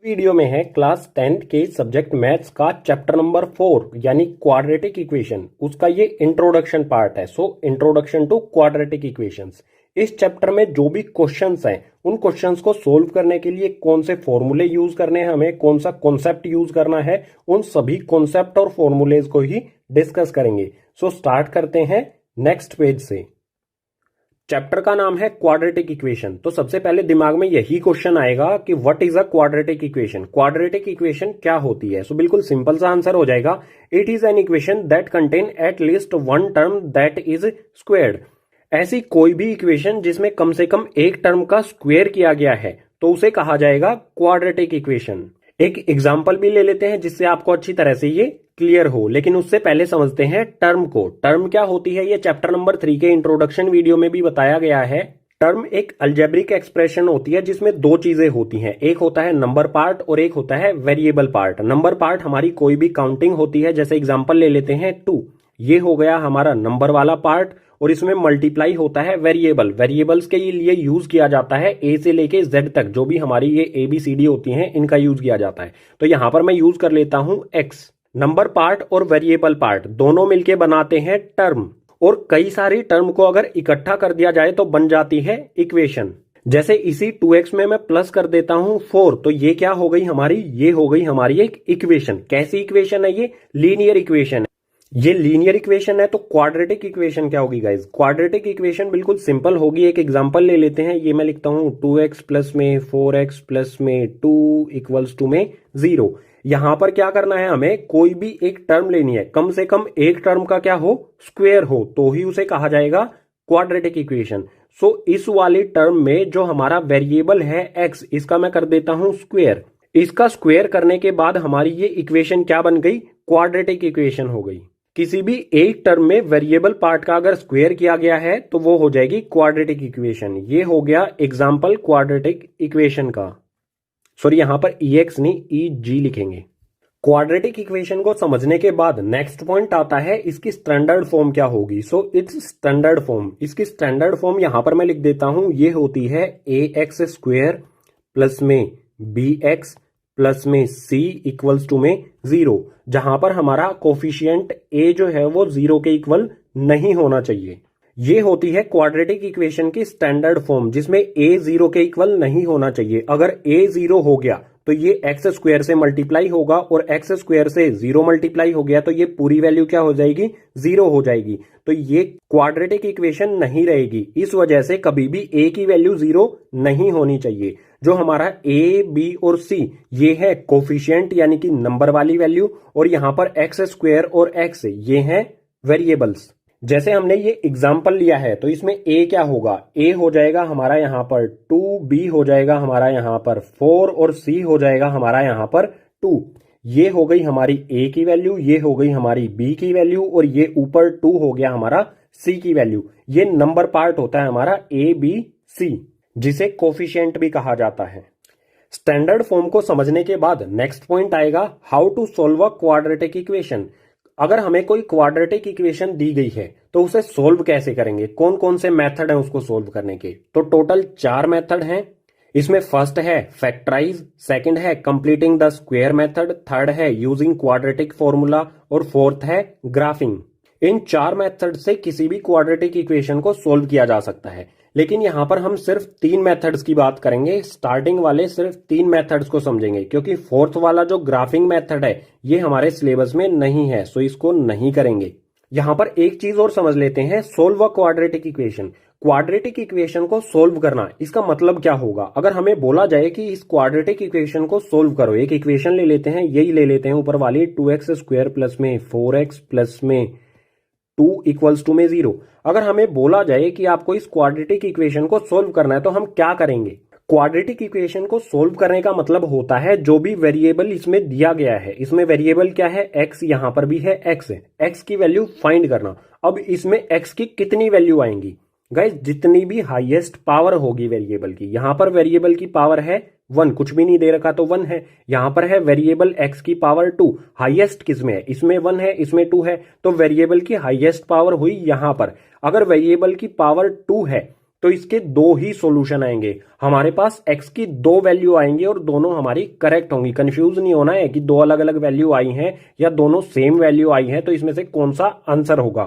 Video में है class 10th के सब्जेक्ट मैथ्स का चैप्टर नंबर 4 यानी क्वाड्रेटिक इक्वेशन। उसका ये इंट्रोडक्शन पार्ट है। So introduction to quadratic equations. इस चैप्टर में जो भी क्वेश्चंस हैं उन क्वेश्चंस को सोल्व करने के लिए कौन से फॉर्मूले यूज करने हैं, हमें कौन सा कॉन्सेप्ट यूज करना है, उन सभी कॉन्सेप्ट और फॉर्मूलेज को ही डिस्कस करेंगे। सो स्टार्ट करते हैं नेक्स्ट पेज से। चैप्टर का नाम है क्वाड्रेटिक इक्वेशन। तो सबसे पहले दिमाग में यही क्वेश्चन आएगा कि what is a quadratic equation. Quadratic equation क्या होती है? सो बिल्कुल सिंपल सा आंसर हो जाएगा, it is an equation that contain at least one term that is squared. ऐसी कोई भी इक्वेशन जिसमें कम से कम एक टर्म का स्क्वेयर किया गया है तो उसे कहा जाएगा क्वाड्रेटिक इक्वेशन। एक एग्जाम्पल भी ले लेते हैं जिससे आपको अच्छी तरह से ये क्लियर हो, लेकिन उससे पहले समझते हैं टर्म को। टर्म क्या होती है ये चैप्टर नंबर 3 के इंट्रोडक्शन वीडियो में भी बताया गया है। टर्म एक अलजेब्रिक एक्सप्रेशन होती है जिसमें दो चीजें होती हैं, एक होता है नंबर पार्ट और एक होता है वेरिएबल पार्ट। नंबर पार्ट हमारी कोई भी काउंटिंग होती है, जैसे एग्जांपल ले लेते हैं 2, ये हो गया हमारा नंबर वाला पार्ट, और इसमें मल्टीप्लाई होता है वेरिएबल। वेरिएबल्स के लिए यूज किया जाता है ए से लेके जेड तक, जो भी हमारी ये ABCD होती हैं इनका यूज किया जाता है। तो यहां पर मैं यूज कर लेता हूं एक्स। नंबर पार्ट और वेरिएबल पार्ट दोनों मिलके बनाते हैं टर्म, और कई सारी टर्म को अगर इकट्ठा कर दिया जाए तो बन जाती है इक्वेशन। जैसे इसी 2x में मैं प्लस कर देता हूं 4, तो ये क्या हो गई हमारी? ये हो गई हमारी एक इक्वेशन। कैसी इक्वेशन है ये? लीनियर इक्वेशन है। ये लीनियर इक्वेशन है, तो क्वाड्रेटिक इक्वेशन क्या होगी गाइज? क्वाड्रेटिक इक्वेशन बिल्कुल सिंपल होगी। एक एग्जांपल ले लेते हैं, ये मैं लिखता हूं 2x प्लस में 4x प्लस में 2 इक्वल्स टू में 0। यहां पर क्या करना है, हमें कोई भी एक टर्म लेनी है, कम से कम एक टर्म का क्या हो? स्क्वेयर हो, तो ही उसे कहा जाएगा क्वाड्रेटिक इक्वेशन। सो इस वाली टर्म में जो हमारा वेरिएबल है x, इसका मैं कर देता हूं स्क्वेयर। इसका स्क्वेयर करने के बाद हमारी ये इक्वेशन क्या बन गई? क्वाड्रेटिक इक्वेशन हो गई। किसी भी एक टर्म में वेरिएबल पार्ट का अगर स्क्वेयर किया गया है तो वो हो जाएगी क्वाड्रेटिक इक्वेशन। ये हो गया एग्जाम्पल क्वाड्रेटिक इक्वेशन का। सॉरी, यहां पर EX नहीं EG लिखेंगे। क्वाड्रेटिक इक्वेशन को समझने के बाद नेक्स्ट पॉइंट आता है इसकी स्टैंडर्ड फॉर्म क्या होगी। So it's standard form. इसकी स्टैंडर्ड फॉर्म यहां पर मैं लिख देता हूं, ये होती है AX स्क्वेयर प्लस में BX प्लस में C इक्वल्स टू में 0, जहां पर हमारा कोफिशिएंट A जो है वो 0 के इक्वल नहीं होना चाहिए। ये होती है क्वाड्रेटिक इक्वेशन की स्टैंडर्ड फॉर्म, जिसमें A 0 के इक्वल नहीं होना चाहिए। अगर A 0 हो गया तो ये एक्स स्क्वायर से मल्टीप्लाई होगा, और एक्स स्क्वायर से 0 मल्टीप्लाई हो गया तो ये पूरी वैल्यू क्या हो जाएगी? 0 हो जाएगी। तो ये क्वाड्रेटिक इक्वेशन नहीं रहेगी। इस वजह से कभी भी A की वैल्यू 0 नहीं होनी चाहिए। जो हमारा A, B और C ये है कोफिशिएंट यानी कि नंबर वाली वैल्यू, और यहां पर एक्स स्क्वायर और x ये हैं वेरिएबल्स। जैसे हमने ये एग्जाम्पल लिया है तो इसमें A क्या होगा? A हो जाएगा हमारा यहां पर 2, B हो जाएगा हमारा यहां पर 4 और C हो जाएगा हमारा यहां पर 2। ये हो गई हमारी A की वैल्यू, ये हो गई हमारी B की वैल्यू, और ये ऊपर 2 हो गया हमारा C की वैल्यू। ये नंबर पार्ट होता है हमारा ABC, जिसे कोफिशिएंट भी कहा जाता है। स्टैंडर्ड फॉर्म को समझने के बाद नेक्स्ट पॉइंट आएगा how to solve a quadratic equation. अगर हमें कोई क्वाड्रेटिक इक्वेशन दी गई है तो उसे सोल्व कैसे करेंगे? कौन कौन से मेथड हैं उसको सोल्व करने के? तो टोटल 4 मेथड हैं। इसमें फर्स्ट है फैक्टराइज, सेकंड है completing the square method, third है यूजिंग क्वाड्रेटिक फॉर्मूला, और फोर्थ है ग्राफिंग। इन 4 मेथड से किसी भी क्वाड्रेटिक इक्वेशन को सोल्व किया जा सकता है, लेकिन यहां पर हम सिर्फ 3 मेथड्स की बात करेंगे। स्टार्टिंग वाले सिर्फ 3 मेथड्स को समझेंगे, क्योंकि फोर्थ वाला जो ग्राफिंग मेथड है ये हमारे सिलेबस में नहीं है, सो इसको नहीं करेंगे। यहां पर एक चीज और समझ लेते हैं, solve a quadratic equation. Quadratic equation को सोल्व करना, इसका मतलब क्या होगा? अगर हमें बोला जाए कि इस क्वाड्रेटिक इक्वेशन को सोल्व करो, एक इक्वेशन ले लेते हैं, यही ले लेते हैं ऊपर वाली 2x स्क्वायर प्लस में 4x प्लस में 2 इक्वल्स टू में 0। अगर हमें बोला जाए कि आपको इस क्वाड्रेटिक इक्वेशन को सोल्व करना है तो हम क्या करेंगे? क्वाड्रेटिक इक्वेशन को सोल्व करने का मतलब होता है जो भी वेरिएबल इसमें दिया गया है, इसमें वेरिएबल क्या है? x, यहां पर भी है x है, x की वैल्यू फाइंड करना। अब इसमें x की कितनी वैल्यू आएंगी? गाइस, जितनी भी हाईएस्ट पावर होगी वेरिएबल की, यहां पर वेरिएबल की पावर है 1, कुछ भी नहीं दे रखा तो 1 है। यहां पर है वेरिएबल x की पावर 2, हाईएस्ट किसमें है? इसमें 1 है, इसमें 2 है, तो वेरिएबल की हाईएस्ट पावर हुई यहां पर। अगर वेरिएबल की पावर 2 है तो इसके दो ही सॉल्यूशन आएंगे। हमारे पास x की दो वैल्यू आएंगी और दोनों हमारी करेक्ट होंगी। कंफ्यूज नहीं होना है कि दो अलग अलग वैल्यू आई हैं या दोनों सेम वैल्यू आई हैं, तो इसमें से कौन सा आंसर होगा।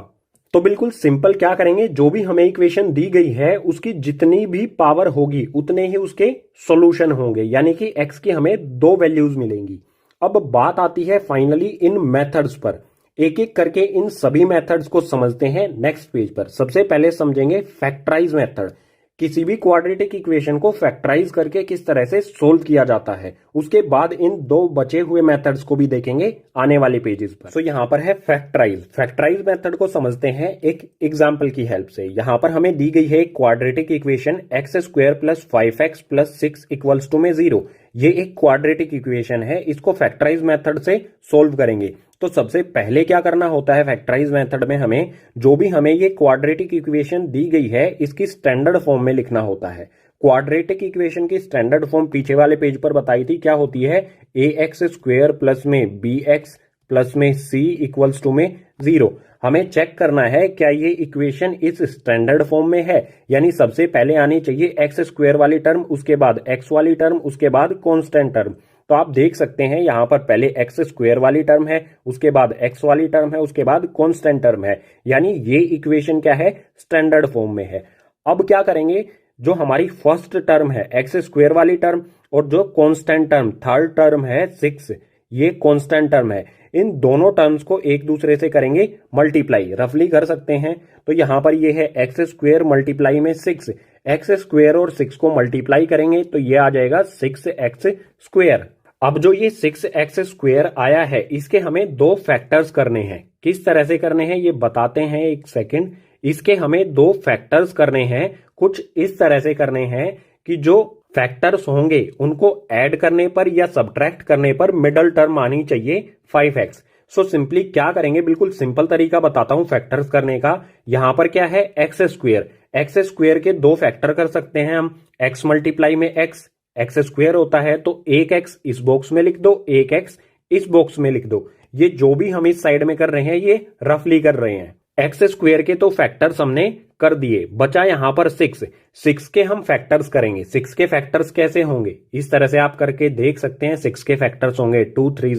तो बिल्कुल सिंपल क्या करेंगे, जो भी हमें इक्वेशन दी गई है उसकी जितनी भी पावर होगी उतने ही उसके सॉल्यूशन होंगे, यानी कि x की हमें दो वैल्यूज मिलेंगी। अब बात आती है फाइनली इन मेथड्स पर। एक एक करके इन सभी मेथड्स को समझते हैं नेक्स्ट पेज पर। सबसे पहले समझेंगे फैक्टराइज मेथड। किसी भी क्वाड्रेटिक इक्वेशन को फैक्टराइज करके किस तरह से सोल्व किया जाता है। उसके बाद इन दो बचे हुए मेथड्स को भी देखेंगे आने वाले पेजेस पर। तो यहाँ पर है फैक्टराइज। फैक्टराइज मेथड को समझते हैं एक एग्जाम्पल की हेल्प से। यहाँ पर हमें दी गई है quadratic equation x square plus 5x plus 6 equals to में 0। ये एक क्वाड्रेटिक इक्वेशन है, इसको फैक्टराइज मेथड से सोल्व करेंगे। तो सबसे पहले क्या करना होता है फैक्टराइज मेथड में, हमें जो भी हमें ये क्वाड्रेटिक इक्वेशन दी गई है इसकी स्टैंडर्ड फॉर्म में लिखना होता है। क्वाड्रेटिक इक्वेशन की स्टैंडर्ड फॉर्म पीछे वाले पेज पर बताई थी, क्या होती है, ax स्क्वायर प्लस में bx प्लस में c इक्वल्स टू में 0। हमें चेक करना है क्या ये इक्वेशन इस स्टैंडर्ड फॉर्म में है, यानी सबसे पहले आनी चाहिए एक्स स्क्वायर वाली टर्म, उसके बाद एक्स वाली टर्म, उसके बाद कांस्टेंट टर्म। तो आप देख सकते हैं यहां पर पहले एक्स स्क्वायर वाली टर्म है, उसके बाद एक्स वाली टर्म है, उसके बाद कांस्टेंट टर्म है, यानी ये इक्वेशन क्या है, स्टैंडर्ड फॉर्म में है। अब क्या करेंगे, जो हमारी फर्स्ट टर्म है एक्स स्क्वायर वाली टर्म और जो कांस्टेंट टर्म थर्ड टर्म है 6, ये कांस्टेंट टर्म है, इन दोनों टर्म्स को एक दूसरे से करेंगे मल्टीप्लाई, रफली कर सकते हैं। तो यहां पर ये है एक्स स्क्वायर मल्टीप्लाई में 6, एक्स स्क्वायर और 6 को मल्टीप्लाई करेंगे तो ये आ जाएगा 6x स्क्वायर। अब जो ये 6x स्क्वायर आया है इसके हमें दो फैक्टर्स करने हैं। किस तरह से करने हैं ये बताते हैं, एक सेकंड। इसके हमें दो फैक्टर्स करने हैं, कुछ इस तरह से करने हैं कि जो फैक्टर्स होंगे उनको ऐड करने पर या सब्ट्रैक्ट करने पर मिडल टर्म आनी चाहिए 5x। सो सिंपली क्या करेंगे, बिल्कुल सिंपल तरीका बताता हूं फैक्टर्स करने का। यहां पर क्या है, एक्स स्क्वायर, एक्स स्क्वायर के दो फैक्टर कर सकते हैं हम। x मल्टीप्लाई में एक्स स्क्वायर होता है तो एक x इस बॉक्स में लिख दो, एक x इस बॉक्स में लिख दो। ये जो भी हम इस साइड में कर रहे हैं ये रफली कर रहे हैं। एक्स स्क्वायर के तो फैक्टर्स हमने कर दिए, बचा यहां पर 6 के हम फैक्टर्स करेंगे। 6 के फैक्टर्स कैसे होंगे, इस तरह से आप करके देख सकते हैं। 6 के फैक्टर्स होंगे 2 3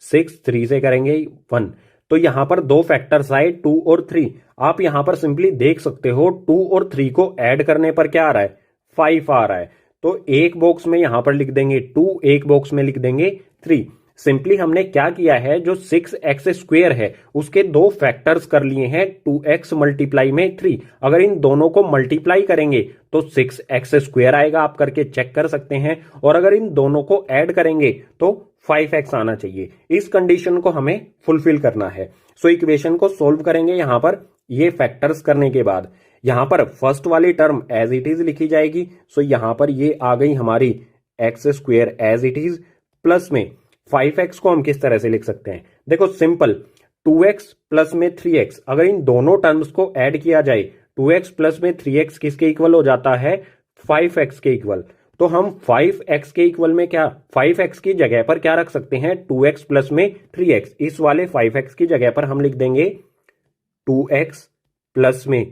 6, 3 से करेंगे 1, तो यहां पर दो फैक्टर्स आए 2 और 3। आप यहां पर सिंपली देख सकते हो 2 और 3 को ऐड करने पर क्या आ रहा है, 5 आ रहा है। तो एक बॉक्स में यहां पर लिख देंगे 2, एक बॉक्स में लिख देंगे 3। सिंपली हमने क्या किया है, जो 6x स्क्वायर है उसके दो फैक्टर्स कर लिए हैं 2x मल्टीप्लाई में 3। अगर इन दोनों को मल्टीप्लाई करेंगे तो 6x स्क्वायर आएगा, आप करके चेक कर सकते हैं। और अगर इन दोनों को ऐड करेंगे तो 5x आना चाहिए। इस कंडीशन को हमें फुलफिल करना है। सो इक्वेशन को सोल्व करेंगे यहां पर ये फैक्टर्स करने के बाद। यहां पर फर्स्ट वाली टर्म एज इट इज लिखी जाएगी। सो यहां पर ये आ गई हमारी x square as it is, plus में 5x को हम किस तरह से लिख सकते हैं, देखो सिंपल, 2x प्लस में 3x, अगर इन दोनों टर्म्स को ऐड किया जाए 2x प्लस में 3x किसके इक्वल हो जाता है, 5x के इक्वल। तो हम 5x के इक्वल में क्या, 5x की जगह पर क्या रख सकते हैं, 2x प्लस में 3x। इस वाले 5x की जगह पर हम लिख देंगे 2x प्लस में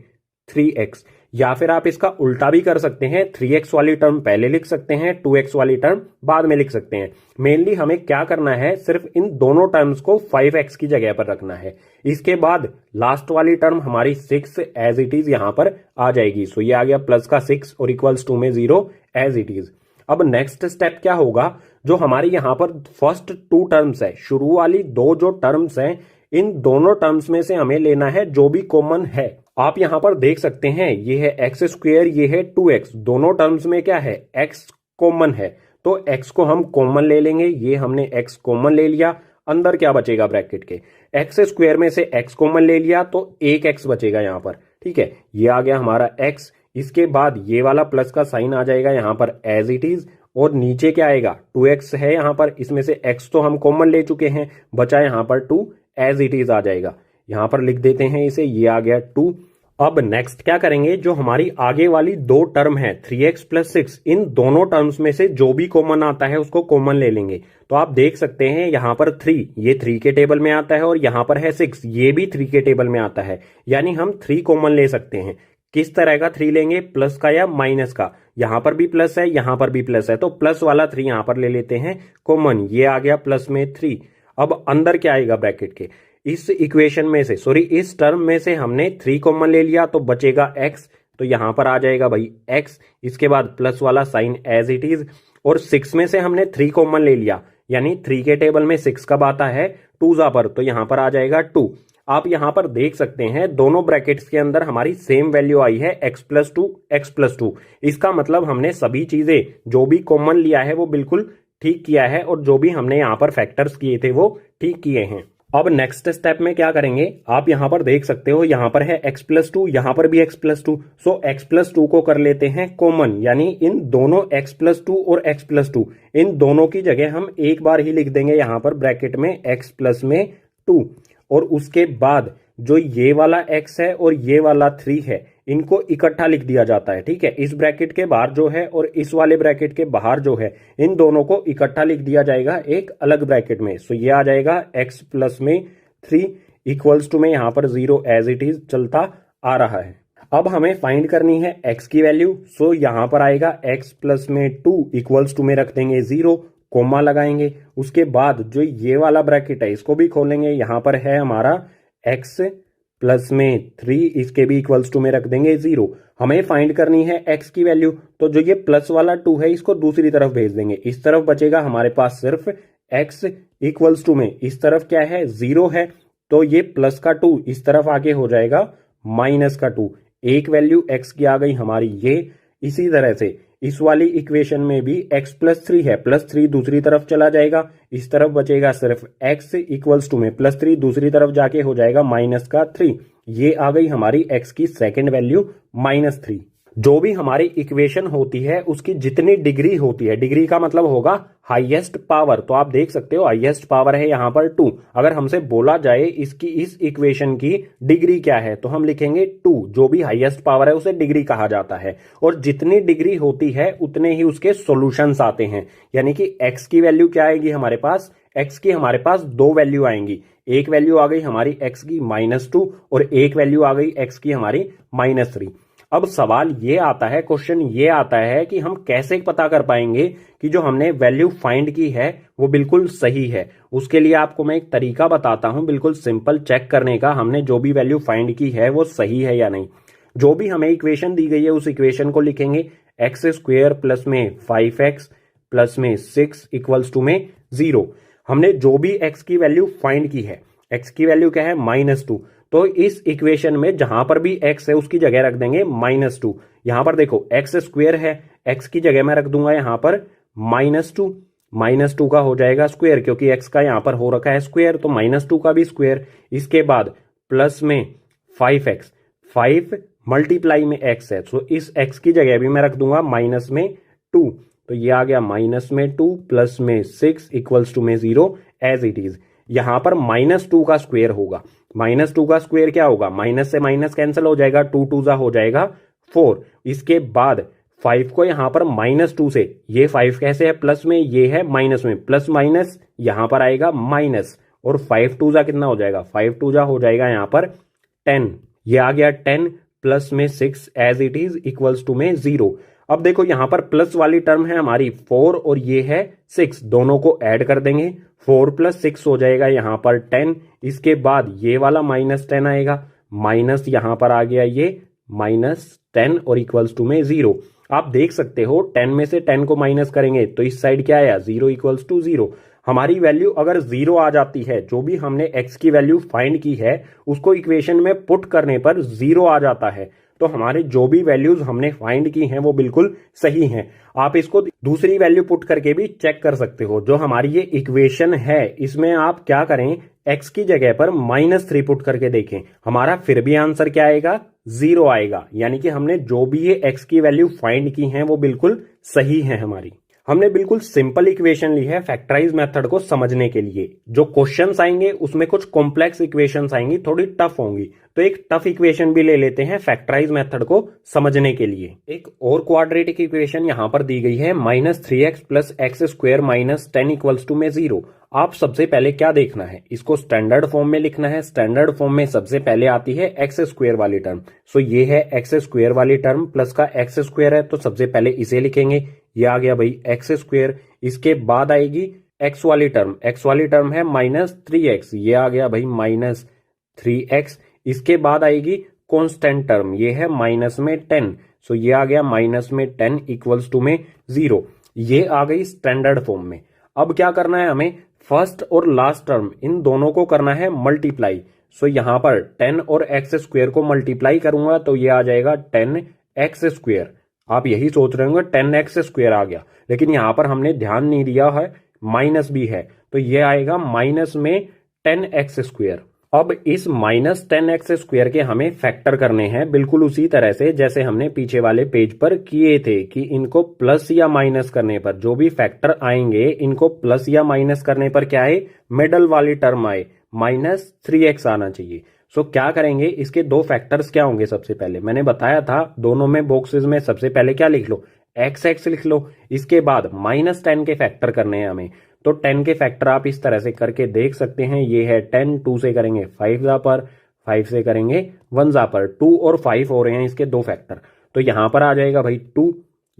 3x, या फिर आप इसका उल्टा भी कर सकते हैं, 3x वाली टर्म पहले लिख सकते हैं, 2x वाली टर्म बाद में लिख सकते हैं। मेनली हमें क्या करना है, सिर्फ इन दोनों टर्म्स को 5x की जगह पर रखना है। इसके बाद लास्ट वाली टर्म हमारी 6 एज इट इज यहां पर आ जाएगी। सो ये आ गया प्लस का 6 और इक्वल्स टू में 0 एज इट इज। अब नेक्स्ट स्टेप क्या होगा, जो हमारी यहां पर फर्स्ट 2 टर्म्स है, शुरू वाली 2 जो टर्म्स हैं, इन दोनों टर्म्स में से हमें लेना है जो भी कॉमन है। आप यहां पर देख सकते हैं ये है एक्स स्क्वायर, ये है 2x, दोनों टर्म्स में क्या है, x कॉमन है, तो x को हम कॉमन ले लेंगे। ये हमने x कॉमन ले लिया, अंदर क्या बचेगा ब्रैकेट के, एक्स स्क्वायर में से x कॉमन ले लिया तो एक x बचेगा यहां पर, ठीक है। ये आ गया हमारा x, इसके बाद ये वाला प्लस का साइन आ जाएगा यहां पर एज इट इज, और नीचे क्या आएगा, 2x है यहां पर, इसमें से x तो हम कॉमन ले चुके हैं, बचा यहां पर 2 एज इट इज आ जाएगा। यहां पर लिख देते हैं इसे, ये आ गया 2। अब नेक्स्ट क्या करेंगे, जो हमारी आगे वाली 2 टर्म है 3x प्लस 6, इन दोनों टर्म्स में से जो भी कॉमन आता है उसको कॉमन ले लेंगे। तो आप देख सकते हैं यहां पर 3, ये 3 के टेबल में आता है, और यहां पर है 6, ये भी 3 के टेबल में आता है, यानी हम 3 कॉमन ले सकते हैं। किस तरह का 3 लेंगे, प्लस का या माइनस का? यहां पर भी प्लस है, यहां पर भी प्लस है, तो प्लस वाला 3 यहां पर ले लेते हैं कॉमन, ये आ गया प्लस में 3। अब अंदर क्या आएगा ब्रैकेट के, इस इक्वेशन में से, सॉरी इस टर्म में से हमने 3 कॉमन ले लिया तो बचेगा x, तो यहां पर आ जाएगा भाई x, इसके बाद प्लस वाला साइन एज इट इज। और 6 में से हमने 3 कॉमन ले लिया, यानी 3 के टेबल में 6 कब आता है, 2 पर, तो यहां पर आ जाएगा 2। आप यहां पर देख सकते हैं दोनों ब्रैकेट्स के अंदर हमारी सेम वैल्यू आई है x+2 x+2। इसका मतलब हमने सभी चीजें जो भी कॉमन लिया है वो बिल्कुल ठीक किया है, और जो भी हमने यहाँ पर फैक्टर्स किए थे वो ठीक किए हैं। अब नेक्स्ट स्टेप में क्या करेंगे, आप यहां पर देख सकते हो यहां पर है x+2, यहां पर भी x+2, सो x+2 को कर लेते हैं कॉमन, यानी इन दोनों x+2 और x+2 इन दोनों की जगह हम एक बार ही लिख देंगे यहां पर ब्रैकेट में x+2, और उसके बाद जो ये वाला x है और ये वाला 3 है इनको इकट्ठा लिख दिया जाता है, ठीक है। इस ब्रैकेट के बाहर जो है और इस वाले ब्रैकेट के बाहर जो है इन दोनों को इकट्ठा लिख दिया जाएगा एक अलग ब्रैकेट में। सो ये आ जाएगा x+3 इक्वल्स टू में यहाँ पर 0 एज इट इज चलता आ रहा है। अब हमें फाइंड करनी है x की वैल्यू। सो यहाँ पर आएगा x+2 इक्वल्स टू में रख देंगे 0, कोमा लगाएंगे, उसके बाद जो ये वाला ब्रैकेट है इसको भी खोलेंगे, यहां पर है हमारा x+3, इसके भी इक्वल्स टू में रख देंगे 0। हमें फाइंड करनी है x की वैल्यू, तो जो ये प्लस वाला 2 है इसको दूसरी तरफ भेज देंगे, इस तरफ बचेगा हमारे पास सिर्फ x इक्वल्स टू में, इस तरफ क्या है 0 है, तो ये प्लस का 2 इस तरफ आगे हो जाएगा माइनस का 2। एक वैल्यू x की आ गई हमारी ये। इसी तरह से इस वाली इक्वेशन में भी x+3 है, +3 दूसरी तरफ चला जाएगा, इस तरफ बचेगा सिर्फ x इक्वल्स टू में +3 दूसरी तरफ जाके हो जाएगा माइनस का 3। ये आ गई हमारी x की सेकंड वैल्यू -3। जो भी हमारी इक्वेशन होती है उसकी जितनी डिग्री होती है, डिग्री का मतलब होगा हाईएस्ट पावर, तो आप देख सकते हो हाईएस्ट पावर है यहाँ पर 2। अगर हमसे बोला जाए इसकी इस इक्वेशन की डिग्री क्या है तो हम लिखेंगे 2, जो भी हाईएस्ट पावर है उसे डिग्री कहा जाता है। और जितनी डिग्री होती है उतने ही उसके सॉल्यूशंस आते हैं, यानी कि x की वैल्यू क्या आएगी हमारे पास, x की हमारे पास 2 वैल्यू आएंगी, एक वैल्यू आ गई हमारी x की -2 और एक वैल्यू आ गई x की हमारी -3। अब सवाल ये आता है, क्वेश्चन ये आता है कि हम कैसे पता कर पाएंगे कि जो हमने वैल्यू फाइंड की है वो बिल्कुल सही है। उसके लिए आपको मैं एक तरीका बताता हूं बिल्कुल सिंपल चेक करने का, हमने जो भी वैल्यू फाइंड की है वो सही है या नहीं। जो भी हमें इक्वेशन दी गई है उस इक्वेशन को लिखेंगे x² प्लस में 5x प्लस में 6 इक्वल्स टू में 0। हमने जो भी x की वैल्यू फाइंड की है, x की वैल्यू क्या है -2, तो इस इक्वेशन में जहां पर भी x है उसकी जगह रख देंगे -2। यहां पर देखो x² है, x की जगह मैं रख दूंगा यहां पर -2, -2 का हो जाएगा स्क्वायर, क्योंकि x का यहां पर हो रखा है स्क्वायर, तो -2 का भी स्क्वायर। इसके बाद प्लस में 5x, 5 मल्टीप्लाई में x है, तो इस x की जगह भी मैं रख दूंगा -2, तो ये आ गया -2 प्लस में 6 इक्वल्स टू में 0 एज इट इज। यहां पर -2 का स्क्वायर होगा, -2 का स्क्वायर क्या होगा, माइनस से माइनस कैंसिल हो जाएगा, 2 2 हो जाएगा 4। इसके बाद 5 को यहां पर -2 से, ये 5 कैसे है प्लस में, ये है माइनस में, प्लस माइनस यहां पर आएगा माइनस, और 5 2 कितना हो जाएगा, 5 2 हो जाएगा यहां पर 10। ये आ गया 10 प्लस में 6 as it is equals to में 0। अब देखो यहां पर प्लस वाली टर्म है हमारी 4 और ये है 6, दोनों को ऐड कर देंगे, 4 + 6 हो जाएगा यहां पर 10। इसके बाद ये वाला -10 आएगा, माइनस यहां पर आ गया ये -10 और इक्वल्स टू में 0। आप देख सकते हो 10 में से 10 को माइनस करेंगे तो इस साइड क्या आया, 0 इक्वल्स टू 0। हमारी वैल्यू अगर 0 आ जाती है, जो भी हमने x की वैल्यू फाइंड की है उसको इक्वेशन में पुट करने पर 0 आ जाता है, तो हमारे जो भी वैल्यूज हमने फाइंड की हैं वो बिल्कुल सही हैं। आप इसको दूसरी वैल्यू पुट करके भी चेक कर सकते हो। जो हमारी ये इक्वेशन है इसमें आप क्या करें, x की जगह पर -3 पुट करके देखें, हमारा फिर भी आंसर क्या आएगा, 0 आएगा, यानी कि हमने जो भी ये x की वैल्यू फाइंड की है वो बिल्कुल सही है हमारी। हमने बिल्कुल सिंपल इक्वेशन ली है फैक्टराइज मेथड को समझने के लिए। जो क्वेश्चंस आएंगे उसमें कुछ कॉम्प्लेक्स इक्वेशंस आएंगी, थोड़ी टफ होंगी, तो एक टफ इक्वेशन भी ले लेते हैं फैक्टराइज मेथड को समझने के लिए। एक और क्वाड्रेटिक इक्वेशन यहां पर दी गई है -3x + x² - 10 इक्वल्स टू में 0। आप सबसे पहले क्या देखना है, इसको स्टैंडर्ड फॉर्म में लिखना है। स्टैंडर्ड फॉर्म में सबसे पहले आती है x² वाली टर्म। सो ये है x² वाली टर्म, प्लस का x² है तो सबसे पहले इसे लिखेंगे। ये आ गया भाई x²। इसके बाद आएगी x वाली टर्म। x वाली टर्म है -3x, ये आ गया भाई -3x। इसके बाद आएगी कांस्टेंट टर्म, ये है माइनस में 10। सो ये आ गया -10 इक्वल्स टू में 0। ये आ गई स्टैंडर्ड फॉर्म में। अब क्या करना है हमें, फर्स्ट और लास्ट टर्म इन दोनों को करना है मल्टीप्लाई। सो यहां पर 10 और x² को मल्टीप्लाई करूंगा तो ये आ जाएगा 10x²। आप यही सोच रहे होंगे 10x² आ गया, लेकिन यहां पर हमने ध्यान नहीं दिया है माइनस भी है, तो ये आएगा माइनस में 10x²। अब इस -10x² के हमें फैक्टर करने हैं बिल्कुल उसी तरह से जैसे हमने पीछे वाले पेज पर किए थे कि इनको प्लस या माइनस करने पर जो भी फैक्टर आएंगे इनको प्लस या माइनस करने पर क्या है, मिडल वाली टर्म आए -3x आना चाहिए। सो क्या करेंगे, इसके दो फैक्टर्स क्या होंगे। सबसे पहले मैंने बताया था दोनों में बॉक्सेस में सबसे पहले क्या लिख लो, x लिख लो। इसके बाद -10 के फैक्टर करने हैं हमें, तो 10 के फैक्टर आप इस तरह से करके देख सकते हैं। ये है 10, 2 से करेंगे 5 जा पर, 5 से करेंगे 1 जा पर। 2 और 5 हो रहे हैं इसके दो फैक्टर, तो यहां पर आ जाएगा भाई 2,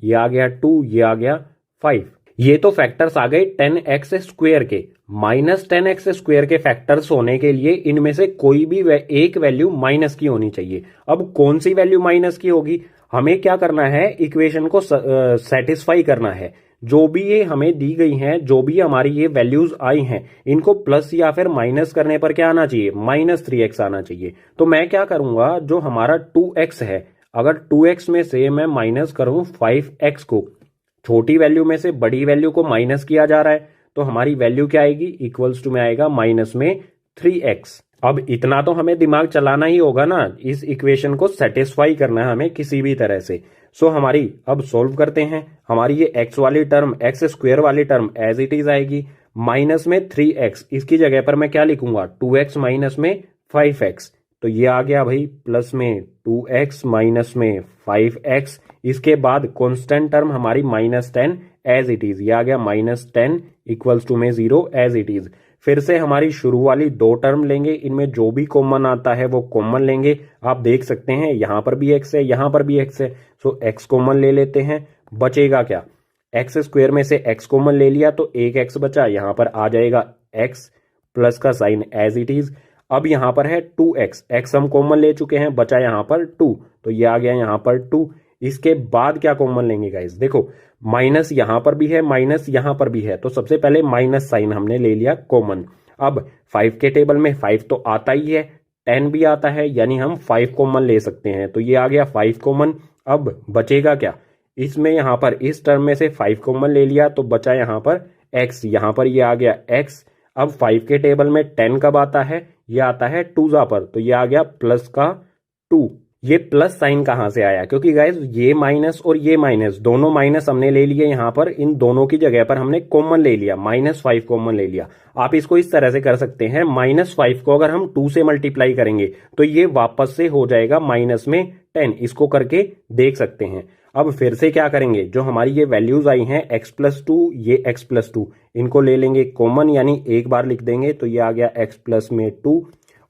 ये आ गया 2, ये आ गया 5। ये तो फैक्टर्स आ गए 10x² के। -10x² के फैक्टर्स होने के लिए इनमें से कोई भी एक वैल्यू माइनस की होनी चाहिए। अब कौन सी वैल्यू माइनस की होगी, हमें क्या करना है, इक्वेशन को सेटिस्फाई करना है। जो भी ये हमें दी गई हैं, जो भी हमारी ये वैल्यूज आई हैं, इनको प्लस या फिर माइनस करने पर क्या आना चाहिए, -3x आना चाहिए। तो मैं क्या करूंगा, जो हमारा 2x है, अगर 2x में से मैं माइनस करूं 5x को, छोटी वैल्यू में से बड़ी वैल्यू को माइनस किया जा रहा है, तो हमारी वैल्यू क्या आएगी, इक्वल्स टू में आएगा -3x। अब इतना तो हमें दिमाग चलाना ही होगा ना, इस इक्वेशन को सेटिस्फाई करना है हमें किसी भी तरह से। सो हमारी अब सोल्व करते हैं। हमारी ये x वाली टर्म, x² वाली टर्म एज इट इज आएगी, -3x। इसकी जगह पर मैं क्या लिखूंगा, 2x माइनस में 5x। तो ये आ गया भाई प्लस में 2x माइनस में 5x। इसके बाद कांस्टेंट टर्म हमारी -10 एज इट इज, ये आ गया -10 इक्वल्स टू में 0 एज इट इज। फिर से हमारी शुरू वाली दो टर्म लेंगे, इनमें जो भी कॉमन आता है वो कॉमन लेंगे। आप देख सकते हैं यहां पर भी x है, यहां पर भी x है, सो x कॉमन ले लेते हैं। बचेगा क्या, x² में से x कॉमन ले लिया तो एक x बचा, यहां पर आ जाएगा x प्लस का साइन एज इट इज। अब यहां पर है 2x, x हम कॉमन ले चुके हैं, बचा यहां पर 2, तो ये आ गया यहां पर 2। इसके बाद क्या कॉमन लेंगे गाइस, देखो माइनस यहां पर भी है, माइनस यहां पर भी है, तो सबसे पहले माइनस साइन हमने ले लिया कॉमन। अब 5 के टेबल में 5 तो आता ही है, 10 भी आता है, यानी हम 5 कॉमन ले सकते हैं, तो ये आ गया 5 कॉमन। अब बचेगा क्या, इसमें यहां पर इस टर्म में से 5 कॉमन ले लिया तो बचा यहां पर x, यहां पर ये आ गया x। अब 5 के टेबल में 10 कब आता है, ये आता है 2 जा पर, तो ये आ गया प्लस का 2। ये प्लस साइन कहां से आया, क्योंकि गाइज ये माइनस और ये माइनस, दोनों माइनस हमने ले लिए यहां पर, इन दोनों की जगह पर हमने कॉमन ले लिया, -5 कॉमन ले लिया। आप इसको इस तरह से कर सकते हैं, -5 को अगर हम 2 से मल्टीप्लाई करेंगे तो ये वापस से हो जाएगा -10। इसको करके देख सकते हैं। अब फिर से क्या करेंगे, जो हमारी ये वैल्यूज आई हैं x+2, ये x+2, इनको ले लेंगे कॉमन, यानी एक बार लिख देंगे, तो ये आ गया x+2।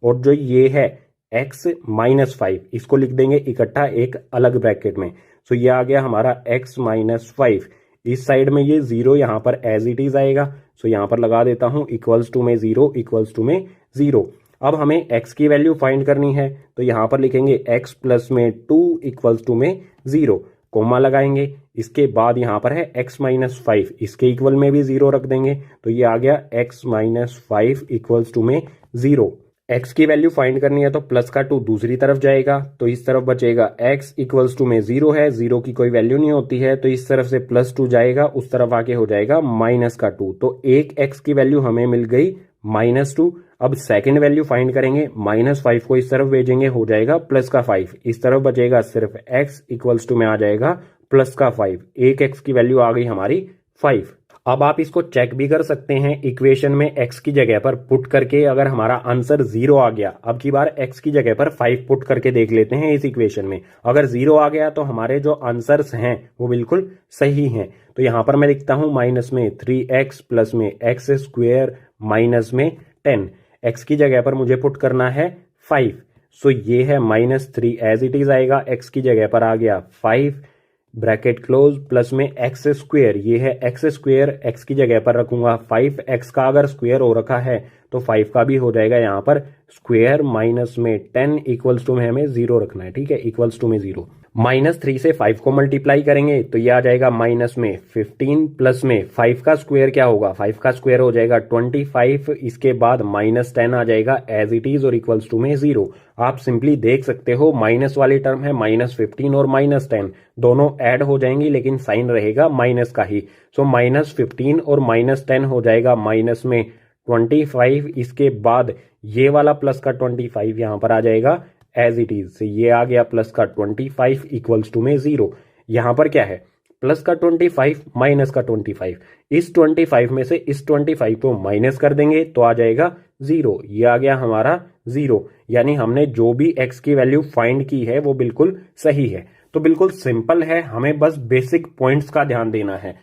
और जो ये है x-5, इसको लिख देंगे इकट्ठा एक अलग ब्रैकेट में, सो ये आ गया हमारा x-5। इस साइड में ये 0 यहां पर एज इट इज आएगा, सो यहां पर लगा देता हूं इक्वल्स टू में 0, इक्वल्स टू में 0। अब हमें x की वैल्यू फाइंड करनी है, तो यहां पर लिखेंगे x+2 इक्वल्स टू में 0, कोमा लगाएंगे। इसके बाद यहां पर है x-5, इसके इक्वल में भी 0 रख देंगे, तो ये आ गया x-5 इक्वल्स टू में 0। x की वैल्यू फाइंड करनी है तो प्लस का 2 दूसरी तरफ जाएगा, तो इस तरफ बचेगा x इक्वल्स टू में 0 है, 0 की कोई वैल्यू नहीं होती है, तो इस तरफ से +2 जाएगा, उस तरफ आके हो जाएगा -2। तो एक x की वैल्यू हमें मिल गई -2। अब सेकंड वैल्यू फाइंड करेंगे, -5 को इस तरफ भेजेंगे, हो जाएगा +5। इस तरफ बचेगा सिर्फ x इक्वल्स टू में आ जाएगा +5। एक x की वैल्यू आ गई हमारी 5। अब आप इसको चेक भी कर सकते हैं इक्वेशन में x की जगह पर पुट करके, अगर हमारा आंसर 0 आ गया, अब की बार x की जगह पर 5 पुट करके देख लेते हैं इस इक्वेशन में। अगर 0 आ गया तो हमारे जो आंसर्स हैं वो बिल्कुल सही हैं। तो यहां पर मैं लिखता हूं माइनस में 3x प्लस में एक्स स्क्वेयर माइनस में 10। x की जगह पर मुझे पुट करना है 5, सो ये है -3 एज इट इज आएगा, x की जगह पर आ गया 5 ब्रैकेट क्लोज प्लस में एक्स स्क्वेयर, ये है एक्स स्क्वेयर, एक्स की जगह पर रखूंगा 5, एक्स का अगर स्क्वेयर हो रखा है तो 5 का भी हो जाएगा यहाँ पर स्क्वेयर माइनस में 10 इक्वल्स टू में हमें 0 रखना है, ठीक है, इक्वल्स टू में 0। -3 से 5 को मल्टीप्लाई करेंगे तो ये आ जाएगा माइनस में 15 प्लस में 5 का स्क्वेयर क्या होगा, 5 का स्क्वेयर हो जाएगा 25, इसके बाद -10 आ जाएगा एज इट इज और इक्वल्स टू में 0। आप सिंपली देख सकते हो माइनस वाली टर्म है -15 और -10 दोनों ऐड हो जाएंगी लेकिन साइन रहेगा माइनस का ही। सो -15 और -10 हो जाएगा माइनस में 25, इसके बाद ये वाला प्लस का 25 यहां पर आ जाएगा एज इट इज, ये आ गया प्लस का 25 इक्वल्स टू में 0। यहां पर क्या है, प्लस का 25 माइनस का 25, इस 25 में से इस 25 को माइनस कर देंगे तो आ जाएगा 0, ये आ गया हमारा 0। यानी हमने जो भी x की वैल्यू फाइंड की है वो बिल्कुल सही है। तो बिल्कुल सिंपल है, हमें बस बेसिक पॉइंट्स का ध्यान देना है।